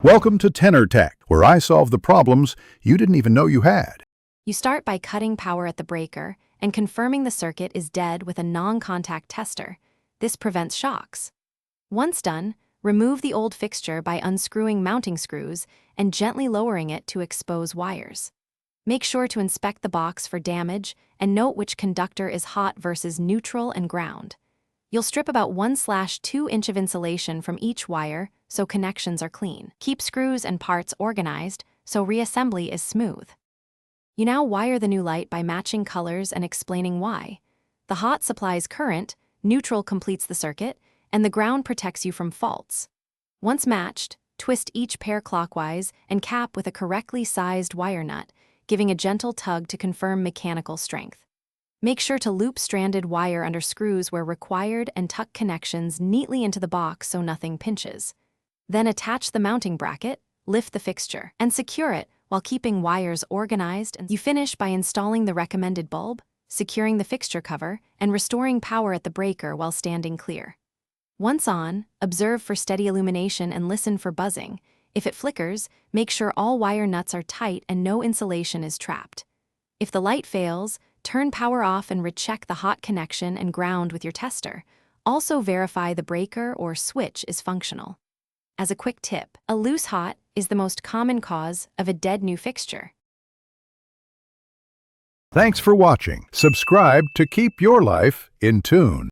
Welcome to Tenor Tech, where I solve the problems you didn't even know you had. You start by cutting power at the breaker and confirming the circuit is dead with a non-contact tester. This prevents shocks. Once done, remove the old fixture by unscrewing mounting screws and gently lowering it to expose wires. Make sure to inspect the box for damage and note which conductor is hot versus neutral and ground. You'll strip about 1/2 inch of insulation from each wire so connections are clean. Keep screws and parts organized so reassembly is smooth. You now wire the new light by matching colors and explaining why. The hot supplies current, neutral completes the circuit, and the ground protects you from faults. Once matched, twist each pair clockwise and cap with a correctly sized wire nut, giving a gentle tug to confirm mechanical strength. Make sure to loop stranded wire under screws where required and tuck connections neatly into the box so nothing pinches. Then attach the mounting bracket, lift the fixture, and secure it while keeping wires organized. And you finish by installing the recommended bulb, securing the fixture cover, and restoring power at the breaker while standing clear. Once on, observe for steady illumination and listen for buzzing. If it flickers, make sure all wire nuts are tight and no insulation is trapped. If the light fails, turn power off and recheck the hot connection and ground with your tester. Also verify the breaker or switch is functional. As a quick tip, a loose hot is the most common cause of a dead new fixture. Thanks for watching. Subscribe to keep your life in tune.